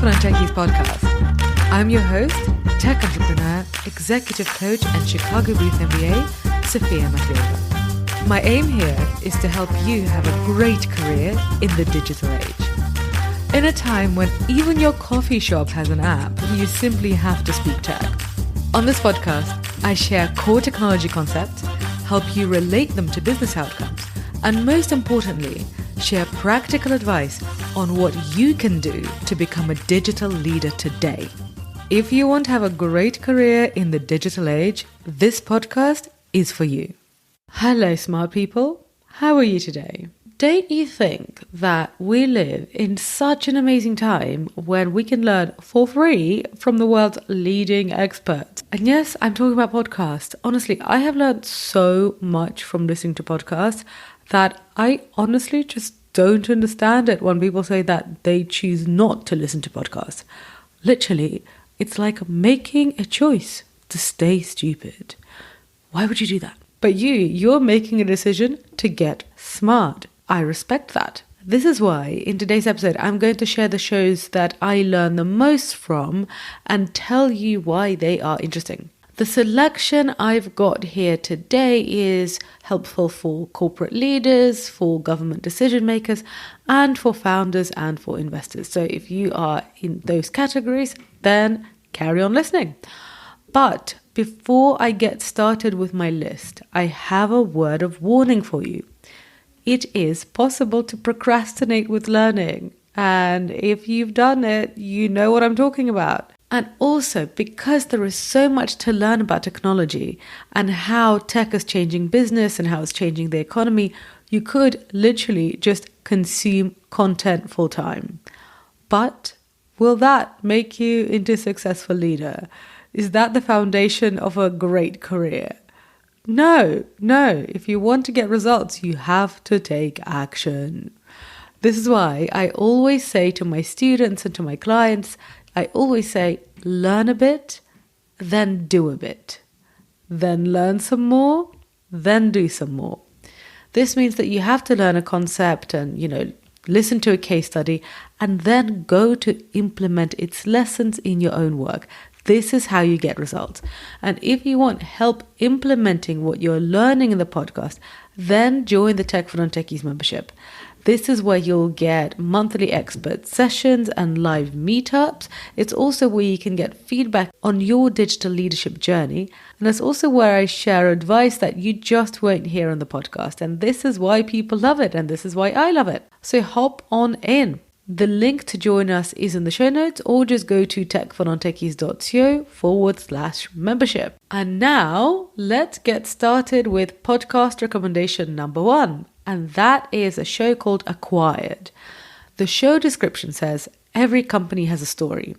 for Non-Techies podcast. I'm your host, tech entrepreneur, executive coach, and Chicago-based MBA, Sophia Matveeva. My aim here is to help you have a great career in the digital age. In a time when even your coffee shop has an app, you simply have to speak tech. On this podcast, I share core technology concepts, help you relate them to business outcomes, and most importantly, share practical advice on what you can do to become a digital leader today. If you want to have a great career in the digital age, this podcast is for you. Hello, smart people. How are you today? Don't you think that we live in such an amazing time when we can learn for free from the world's leading experts? And yes, I'm talking about podcasts. Honestly, I have learned so much from listening to podcasts that I honestly just don't understand it when people say that they choose not to listen to podcasts. Literally, it's like making a choice to stay stupid. Why would you do that? But you're making a decision to get smart. I respect that. This is why in today's episode, I'm going to share the shows that I learn the most from and tell you why they are interesting. The selection I've got here today is helpful for corporate leaders, for government decision makers, and for founders and for investors. So if you are in those categories, then carry on listening. But before I get started with my list, I have a word of warning for you. It is possible to procrastinate with learning. And if you've done it, you know what I'm talking about. And also, because there is so much to learn about technology and how tech is changing business and how it's changing the economy, you could literally just consume content full time. But will that make you into a successful leader? Is that the foundation of a great career? No. If you want to get results, you have to take action. This is why I always say to my students and to my clients, I always say, learn a bit, then do a bit. Then learn some more, then do some more. This means that you have to learn a concept and, listen to a case study and then go to implement its lessons in your own work. This is how you get results. And if you want help implementing what you're learning in the podcast, then join the Tech for Non-Techies membership. This is where you'll get monthly expert sessions and live meetups. It's also where you can get feedback on your digital leadership journey. And it's also where I share advice that you just won't hear on the podcast. And this is why people love it. And this is why I love it. So hop on in. The link to join us is in the show notes, or just go to techfornontechies.co/membership. And now let's get started with podcast recommendation number 1. And that is a show called Acquired. The show description says, every company has a story.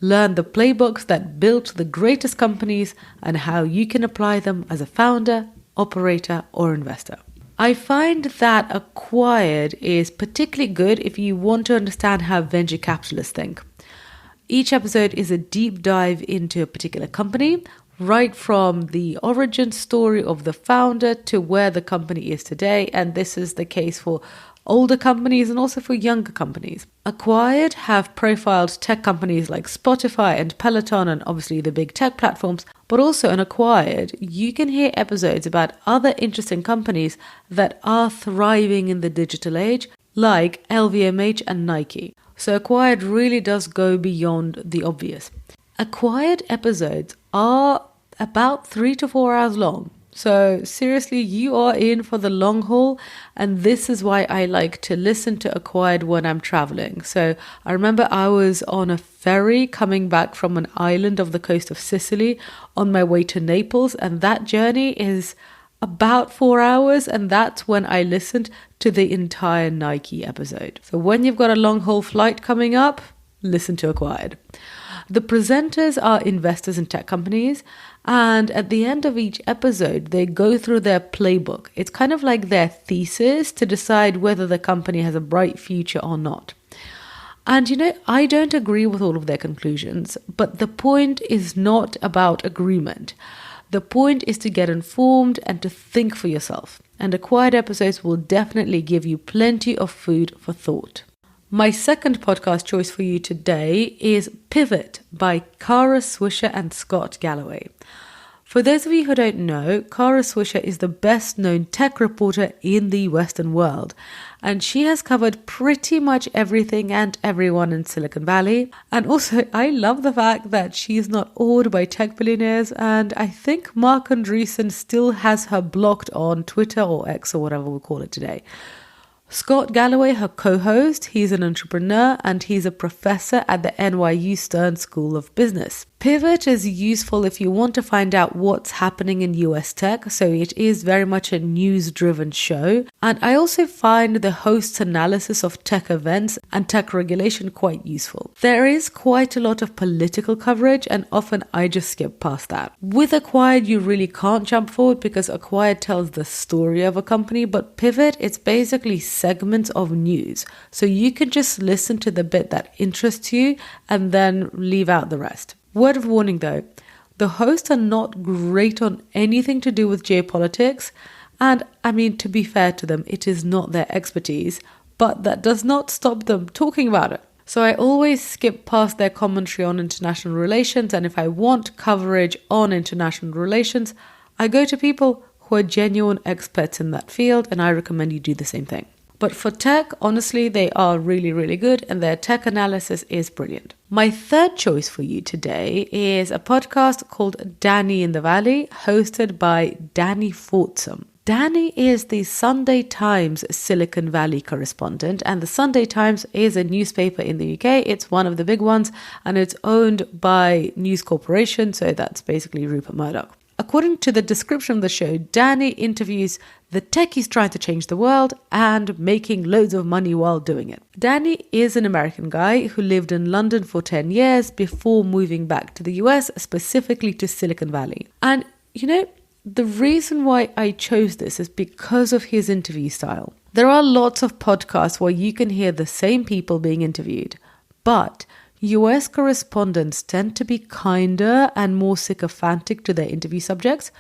Learn the playbooks that built the greatest companies and how you can apply them as a founder, operator, or investor. I find that Acquired is particularly good if you want to understand how venture capitalists think. Each episode is a deep dive into a particular company, right from the origin story of the founder to where the company is today. And this is the case for older companies and also for younger companies. Acquired have profiled tech companies like Spotify and Peloton and obviously the big tech platforms. But also in Acquired, you can hear episodes about other interesting companies that are thriving in the digital age, like LVMH and Nike. So Acquired really does go beyond the obvious. Acquired episodes are about 3 to 4 hours long. So seriously, you are in for the long haul, and this is why I like to listen to Acquired when I'm traveling. So I remember I was on a ferry coming back from an island off the coast of Sicily on my way to Naples, and that journey is about 4 hours, and that's when I listened to the entire Nike episode. So when you've got a long haul flight coming up, listen to Acquired. The presenters are investors in tech companies, and at the end of each episode, they go through their playbook. It's kind of like their thesis to decide whether the company has a bright future or not. And I don't agree with all of their conclusions, but the point is not about agreement. The point is to get informed and to think for yourself. And Acquired episodes will definitely give you plenty of food for thought. My second podcast choice for you today is Pivot by Kara Swisher and Scott Galloway. For those of you who don't know, Kara Swisher is the best known tech reporter in the Western world, and she has covered pretty much everything and everyone in Silicon Valley. And also, I love the fact that she's not awed by tech billionaires, and I think Mark Andreessen still has her blocked on Twitter or X or whatever we call it today. Scott Galloway, her co-host, he's an entrepreneur and he's a professor at the NYU Stern School of Business. Pivot is useful if you want to find out what's happening in US tech, so it is very much a news-driven show. And I also find the host's analysis of tech events and tech regulation quite useful. There is quite a lot of political coverage and often I just skip past that. With Acquired, you really can't jump forward because Acquired tells the story of a company, but Pivot, it's basically segments of news. So you can just listen to the bit that interests you and then leave out the rest. Word of warning though, the hosts are not great on anything to do with geopolitics, and I mean, to be fair to them, it is not their expertise, but that does not stop them talking about it. So I always skip past their commentary on international relations, and if I want coverage on international relations, I go to people who are genuine experts in that field, and I recommend you do the same thing. But for tech, honestly, they are really, really good and their tech analysis is brilliant. My third choice for you today is a podcast called Danny in the Valley, hosted by Danny Fortsum. Danny is the Sunday Times Silicon Valley correspondent, and the Sunday Times is a newspaper in the UK. It's one of the big ones and it's owned by News Corporation, so that's basically Rupert Murdoch. According to the description of the show, Danny interviews the techies trying to change the world and making loads of money while doing it. Danny is an American guy who lived in London for 10 years before moving back to the US, specifically to Silicon Valley. And, you know, the reason why I chose this is because of his interview style. There are lots of podcasts where you can hear the same people being interviewed, but US correspondents tend to be kinder and more sycophantic to their interview subjects,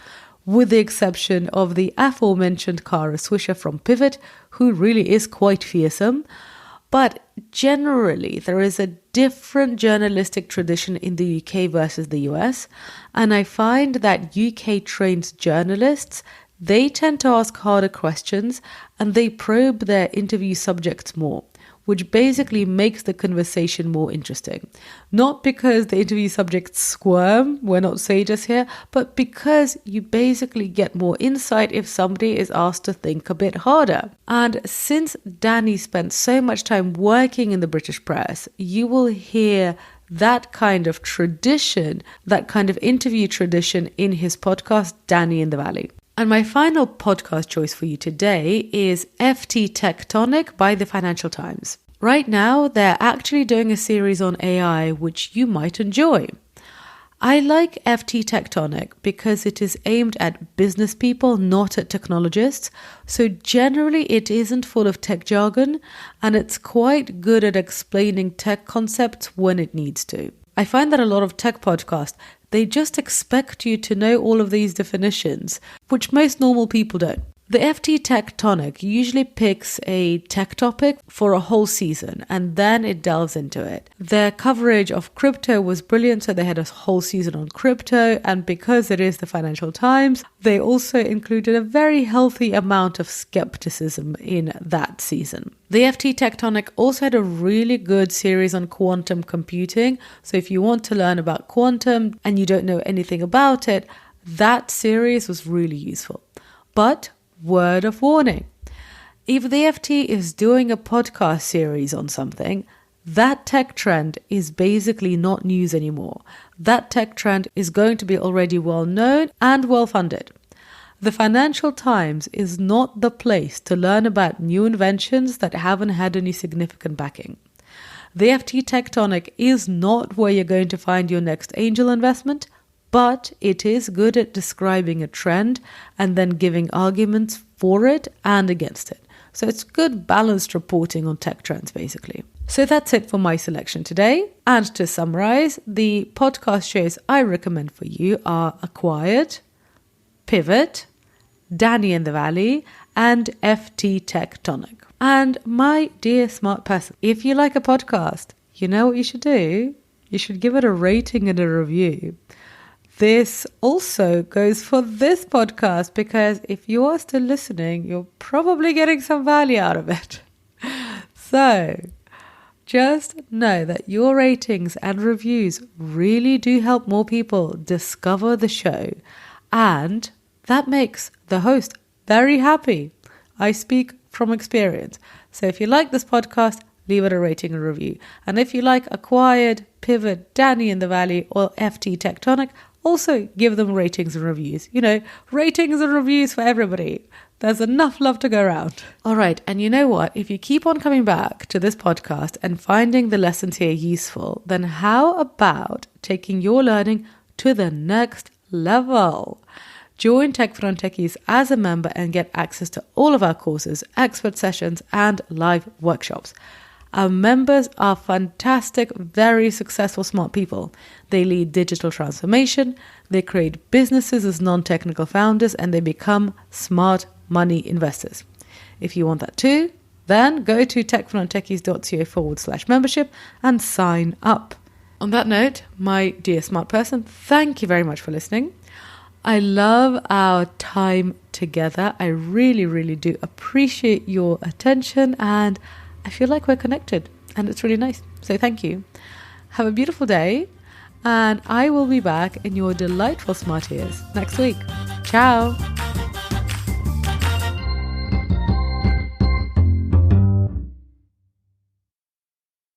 with the exception of the aforementioned Kara Swisher from Pivot, who really is quite fearsome. But generally, there is a different journalistic tradition in the UK versus the US, and I find that UK-trained journalists, they tend to ask harder questions and they probe their interview subjects more, which basically makes the conversation more interesting. Not because the interview subjects squirm, we're not sages here, but because you basically get more insight if somebody is asked to think a bit harder. And since Danny spent so much time working in the British press, you will hear that kind of tradition, that kind of interview tradition in his podcast, Danny in the Valley. And my final podcast choice for you today is FT Tectonic by the Financial Times. Right now, they're actually doing a series on AI, which you might enjoy. I like FT Tectonic because it is aimed at business people, not at technologists. So generally, it isn't full of tech jargon, and it's quite good at explaining tech concepts when it needs to. I find that a lot of tech podcasts, they just expect you to know all of these definitions, which most normal people don't. The FT Tectonic usually picks a tech topic for a whole season and then it delves into it. Their coverage of crypto was brilliant, so they had a whole season on crypto, and because it is the Financial Times, they also included a very healthy amount of skepticism in that season. The FT Tectonic also had a really good series on quantum computing, so if you want to learn about quantum and you don't know anything about it, that series was really useful. But word of warning, if the FT is doing a podcast series on something, that tech trend is basically not news anymore. That tech trend is going to be already well known and well funded. The Financial Times is not the place to learn about new inventions that haven't had any significant backing. The FT Tectonic is not where you're going to find your next angel investment, but it is good at describing a trend and then giving arguments for it and against it. So it's good balanced reporting on tech trends, basically. So that's it for my selection today. And to summarize, the podcast shows I recommend for you are Acquired, Pivot, Danny in the Valley, and FT Tectonic. And my dear smart person, if you like a podcast, you know what you should do? You should give it a rating and a review. This also goes for this podcast, because if you are still listening, you're probably getting some value out of it. So just know that your ratings and reviews really do help more people discover the show, and that makes the host very happy. I speak from experience. So if you like this podcast, leave it a rating and review. And if you like Acquired, Pivot, Danny in the Valley, or FT Tectonic, also give them ratings and reviews. You know, ratings and reviews for everybody. There's enough love to go around. All right. And you know what? If you keep on coming back to this podcast and finding the lessons here useful, then how about taking your learning to the next level? Join Tech for Non-Techies as a member and get access to all of our courses, expert sessions, and live workshops. Our members are fantastic, very successful, smart people. They lead digital transformation, they create businesses as non-technical founders, and they become smart money investors. If you want that too, then go to techfornontechies.co/membership and sign up. On that note, my dear smart person, thank you very much for listening. I love our time together. I really, really do appreciate your attention, and I feel like we're connected, and it's really nice. So thank you. Have a beautiful day, and I will be back in your delightful smart ears next week. Ciao.